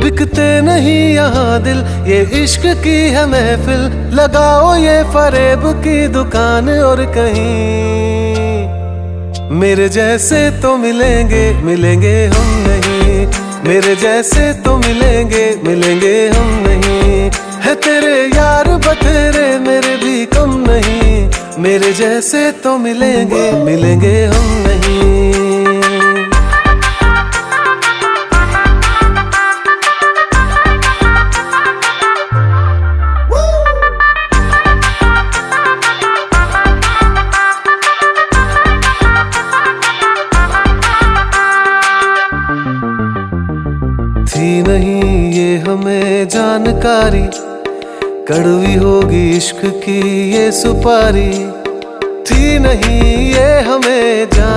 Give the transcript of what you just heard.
बिकते नहीं यहाँ दिल, ये इश्क की है महफिल। लगाओ ये फरेब की दुकान और कहीं मेरे जैसे तो मिलेंगे, मिलेंगे हम नहीं। मेरे जैसे तो मिलेंगे, मिलेंगे हम नहीं। है तेरे यार बतेरे, मेरे भी कम नहीं। मेरे जैसे तो मिलेंगे, मिलेंगे हम नहीं। थी नहीं ये हमें जानकारी, कड़वी होगी इश्क की ये सुपारी। थी नहीं ये हमें